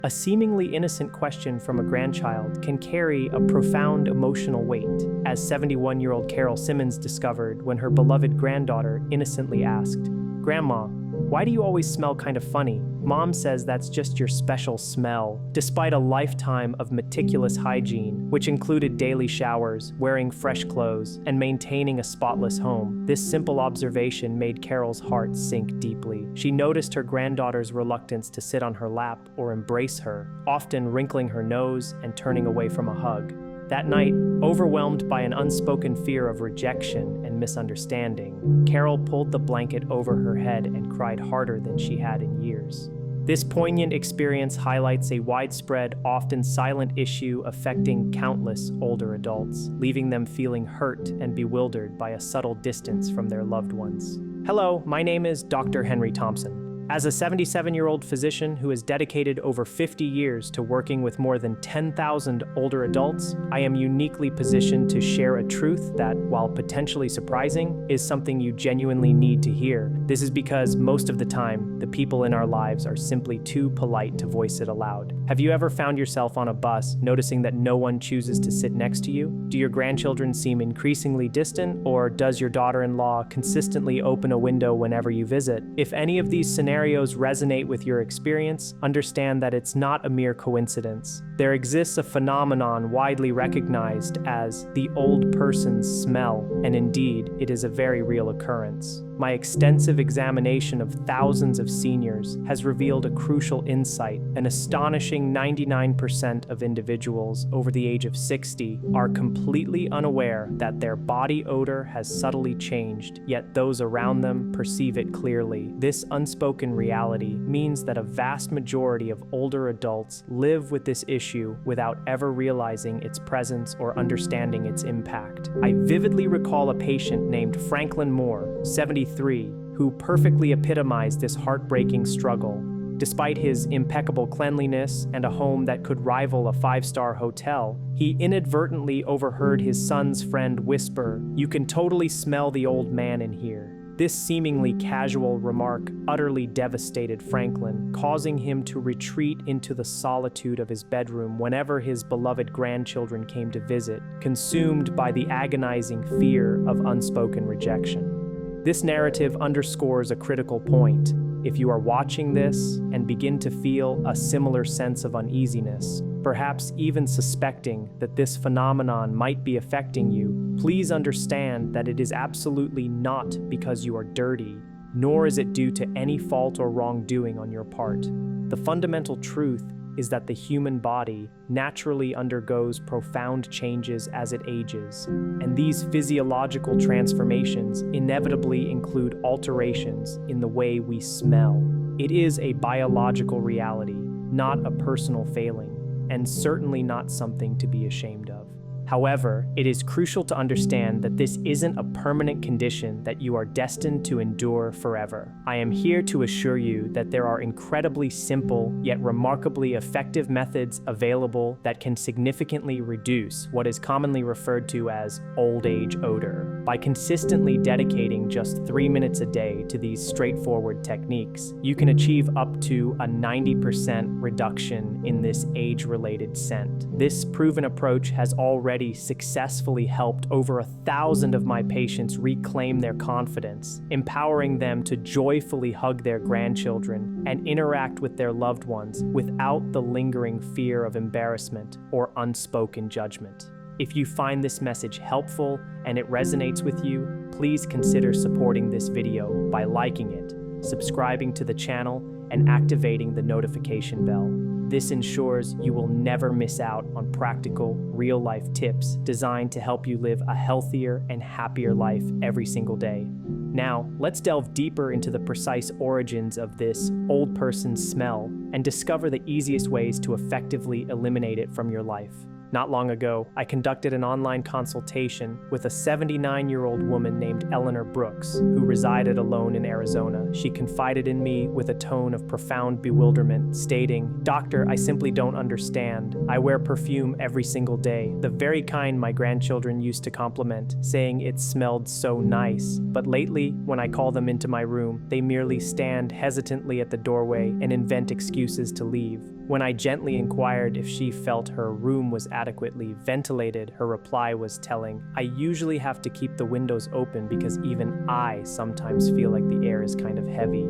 A seemingly innocent question from a grandchild can carry a profound emotional weight, as 71-year-old Carol Simmons discovered when her beloved granddaughter innocently asked, "Grandma, why do you always smell kind of funny?" Mom says that's just your special smell. Despite a lifetime of meticulous hygiene, which included daily showers, wearing fresh clothes, and maintaining a spotless home, this simple observation made Carol's heart sink deeply. She noticed her granddaughter's reluctance to sit on her lap or embrace her, often wrinkling her nose and turning away from a hug. That night, overwhelmed by an unspoken fear of rejection and misunderstanding, Carol pulled the blanket over her head and cried harder than she had in years. This poignant experience highlights a widespread, often silent issue affecting countless older adults, leaving them feeling hurt and bewildered by a subtle distance from their loved ones. Hello, my name is Dr. Henry Thompson. As a 77-year-old physician who has dedicated over 50 years to working with more than 10,000 older adults, I am uniquely positioned to share a truth that, while potentially surprising, is something you genuinely need to hear. This is because most of the time, the people in our lives are simply too polite to voice it aloud. Have you ever found yourself on a bus noticing that no one chooses to sit next to you? Do your grandchildren seem increasingly distant, or does your daughter-in-law consistently open a window whenever you visit? If any of these scenarios resonate with your experience, understand that it's not a mere coincidence. There exists a phenomenon widely recognized as the old person's smell, and indeed, it is a very real occurrence. My extensive examination of thousands of seniors has revealed a crucial insight. An astonishing 99% of individuals over the age of 60 are completely unaware that their body odor has subtly changed, yet those around them perceive it clearly. This unspoken reality means that a vast majority of older adults live with this issue without ever realizing its presence or understanding its impact. I vividly recall a patient named Franklin Moore, 73, who perfectly epitomized this heartbreaking struggle. Despite his impeccable cleanliness and a home that could rival a five-star hotel, he inadvertently overheard his son's friend whisper, "You can totally smell the old man in here." This seemingly casual remark utterly devastated Franklin, causing him to retreat into the solitude of his bedroom whenever his beloved grandchildren came to visit, consumed by the agonizing fear of unspoken rejection. This narrative underscores a critical point. If you are watching this and begin to feel a similar sense of uneasiness, perhaps even suspecting that this phenomenon might be affecting you, please understand that it is absolutely not because you are dirty, nor is it due to any fault or wrongdoing on your part. The fundamental truth is that the human body naturally undergoes profound changes as it ages, and these physiological transformations inevitably include alterations in the way we smell. It is a biological reality, not a personal failing, and certainly not something to be ashamed of. However, it is crucial to understand that this isn't a permanent condition that you are destined to endure forever. I am here to assure you that there are incredibly simple yet remarkably effective methods available that can significantly reduce what is commonly referred to as old age odor. By consistently dedicating just 3 minutes a day to these straightforward techniques, you can achieve up to a 90% reduction in this age-related scent. This proven approach has already successfully helped over 1,000 of my patients reclaim their confidence, empowering them to joyfully hug their grandchildren and interact with their loved ones without the lingering fear of embarrassment or unspoken judgment. If you find this message helpful and it resonates with you, please consider supporting this video by liking it, subscribing to the channel, and activating the notification bell. This ensures you will never miss out on practical, real-life tips designed to help you live a healthier and happier life every single day. Now, let's delve deeper into the precise origins of this old person's smell and discover the easiest ways to effectively eliminate it from your life. Not long ago, I conducted an online consultation with a 79-year-old woman named Eleanor Brooks, who resided alone in Arizona. She confided in me with a tone of profound bewilderment, stating, "Doctor, I simply don't understand. I wear perfume every single day, the very kind my grandchildren used to compliment, saying it smelled so nice. But lately, when I call them into my room, they merely stand hesitantly at the doorway and invent excuses to leave. When I gently inquired if she felt her room was adequately ventilated, her reply was telling, "I usually have to keep the windows open because even I sometimes feel like the air is kind of heavy."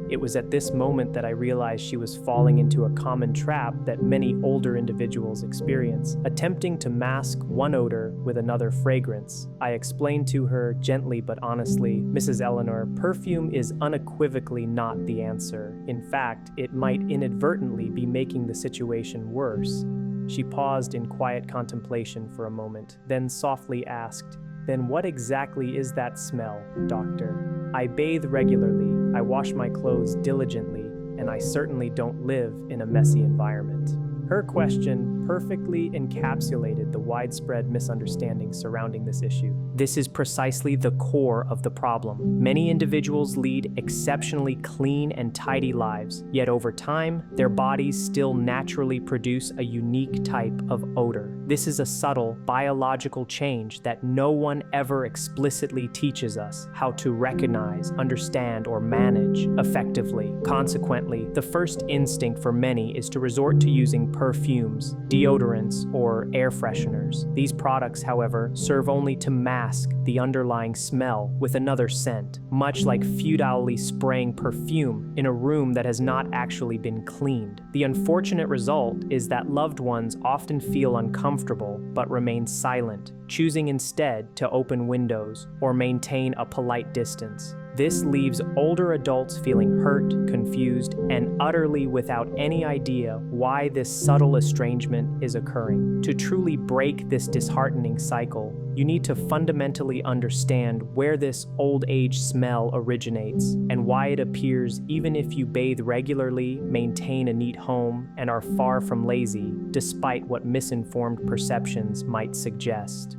It was at this moment that I realized she was falling into a common trap that many older individuals experience, attempting to mask one odor with another fragrance. I explained to her gently but honestly, "Mrs. Eleanor, perfume is unequivocally not the answer. In fact, it might inadvertently be making the situation worse." She paused in quiet contemplation for a moment, then softly asked, "Then what exactly is that smell, doctor?" "I bathe regularly, I wash my clothes diligently, and I certainly don't live in a messy environment." Her question perfectly encapsulated the widespread misunderstanding surrounding this issue. This is precisely the core of the problem. Many individuals lead exceptionally clean and tidy lives, yet over time, their bodies still naturally produce a unique type of odor. This is a subtle biological change that no one ever explicitly teaches us how to recognize, understand, or manage effectively. Consequently, the first instinct for many is to resort to using perfumes, deodorants, or air fresheners. These products, however, serve only to mask the underlying smell with another scent, much like futilely spraying perfume in a room that has not actually been cleaned. The unfortunate result is that loved ones often feel uncomfortable but remain silent, choosing instead to open windows or maintain a polite distance. This leaves older adults feeling hurt, confused, and utterly without any idea why this subtle estrangement is occurring. To truly break this disheartening cycle, you need to fundamentally understand where this old age smell originates and why it appears even if you bathe regularly, maintain a neat home, and are far from lazy, despite what misinformed perceptions might suggest.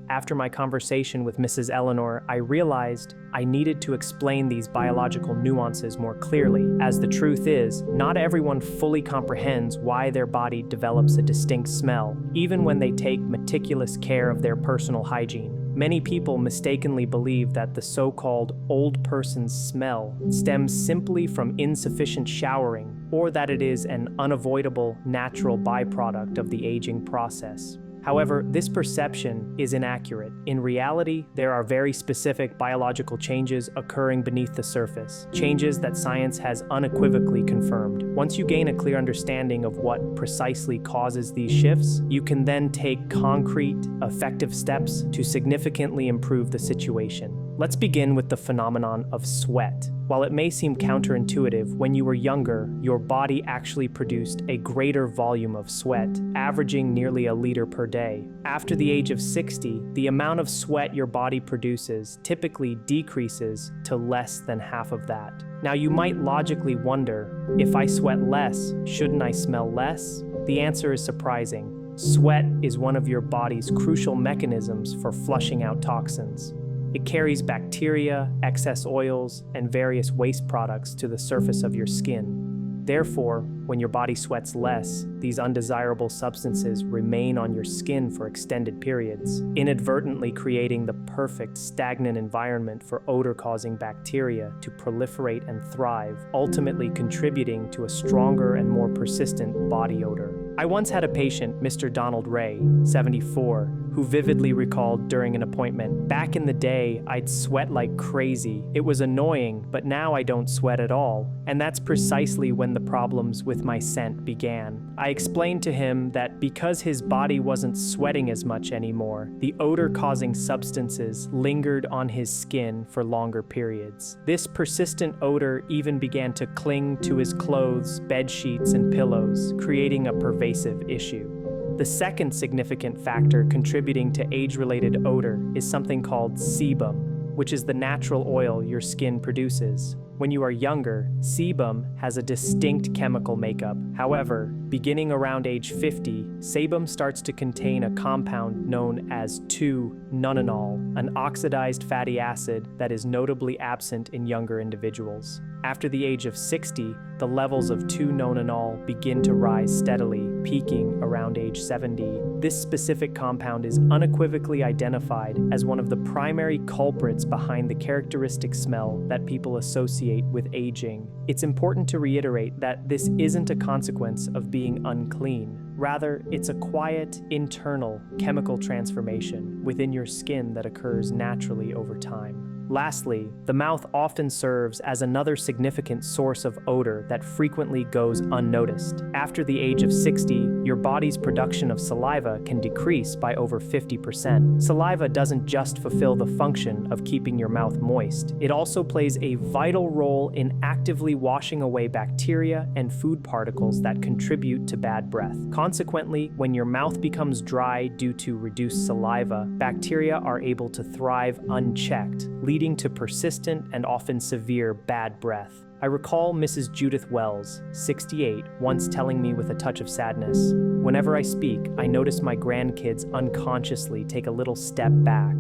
After my conversation with Mrs. Eleanor, I realized I needed to explain these biological nuances more clearly, as the truth is, not everyone fully comprehends why their body develops a distinct smell, even when they take meticulous care of their personal hygiene. Many people mistakenly believe that the so-called old person's smell stems simply from insufficient showering, or that it is an unavoidable natural byproduct of the aging process. However, this perception is inaccurate. In reality, there are very specific biological changes occurring beneath the surface, changes that science has unequivocally confirmed. Once you gain a clear understanding of what precisely causes these shifts, you can then take concrete, effective steps to significantly improve the situation. Let's begin with the phenomenon of sweat. While it may seem counterintuitive, when you were younger, your body actually produced a greater volume of sweat, averaging nearly a liter per day. After the age of 60, the amount of sweat your body produces typically decreases to less than half of that. Now, you might logically wonder, if I sweat less, shouldn't I smell less? The answer is surprising. Sweat is one of your body's crucial mechanisms for flushing out toxins. It carries bacteria, excess oils, and various waste products to the surface of your skin. Therefore, when your body sweats less, these undesirable substances remain on your skin for extended periods, inadvertently creating the perfect stagnant environment for odor-causing bacteria to proliferate and thrive, ultimately contributing to a stronger and more persistent body odor. I once had a patient, Mr. Donald Ray, 74, who vividly recalled during an appointment, "Back in the day, I'd sweat like crazy. It was annoying, but now I don't sweat at all. And that's precisely when the problems with my scent began." I explained to him that because his body wasn't sweating as much anymore, the odor-causing substances lingered on his skin for longer periods. This persistent odor even began to cling to his clothes, bed sheets, and pillows, creating a pervasive issue. The second significant factor contributing to age-related odor is something called sebum, which is the natural oil your skin produces. When you are younger, sebum has a distinct chemical makeup. However, beginning around age 50, sebum starts to contain a compound known as 2-nonanol, an oxidized fatty acid that is notably absent in younger individuals. After the age of 60, the levels of 2-nonanol begin to rise steadily, peaking around age 70. This specific compound is unequivocally identified as one of the primary culprits behind the characteristic smell that people associate with aging. It's important to reiterate that this isn't a consequence of being unclean. Rather, it's a quiet, internal chemical transformation within your skin that occurs naturally over time. Lastly, the mouth often serves as another significant source of odor that frequently goes unnoticed. After the age of 60, your body's production of saliva can decrease by over 50%. Saliva doesn't just fulfill the function of keeping your mouth moist. It also plays a vital role in actively washing away bacteria and food particles that contribute to bad breath. Consequently, when your mouth becomes dry due to reduced saliva, bacteria are able to thrive unchecked, leading to persistent and often severe bad breath. I recall Mrs. Judith Wells, 68, once telling me with a touch of sadness, "Whenever I speak, I notice my grandkids unconsciously take a little step back.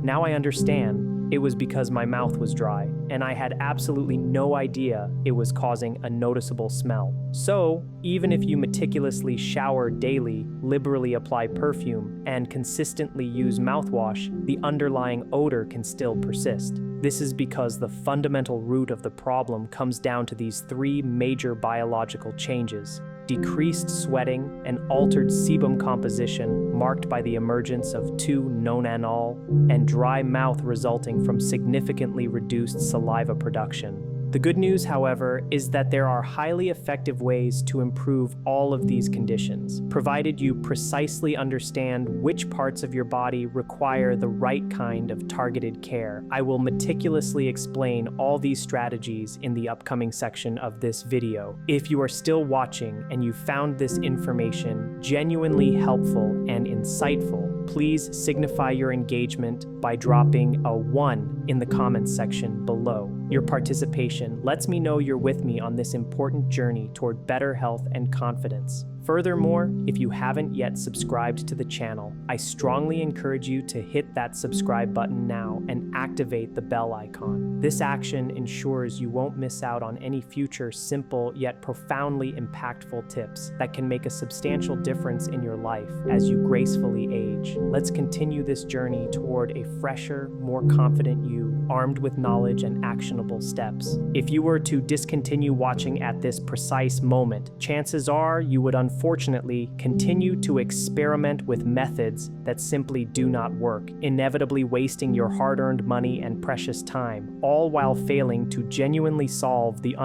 Now I understand. It was because my mouth was dry, and I had absolutely no idea it was causing a noticeable smell." So, even if you meticulously shower daily, liberally apply perfume, and consistently use mouthwash, the underlying odor can still persist. This is because the fundamental root of the problem comes down to these three major biological changes: decreased sweating, and altered sebum composition marked by the emergence of 2-nonanol, and dry mouth resulting from significantly reduced saliva production. The good news, however, is that there are highly effective ways to improve all of these conditions, provided you precisely understand which parts of your body require the right kind of targeted care. I will meticulously explain all these strategies in the upcoming section of this video. If you are still watching and you found this information genuinely helpful and insightful, please signify your engagement by dropping a 1 in the comments section below. Your participation lets me know you're with me on this important journey toward better health and confidence. Furthermore, if you haven't yet subscribed to the channel, I strongly encourage you to hit that subscribe button now and activate the bell icon. This action ensures you won't miss out on any future simple yet profoundly impactful tips that can make a substantial difference in your life as you gracefully age. Let's continue this journey toward a fresher, more confident you, armed with knowledge and actionable steps. If you were to discontinue watching at this precise moment, chances are you would unfortunately continue to experiment with methods that simply do not work, inevitably wasting your hard-earned money and precious time, all while failing to genuinely solve the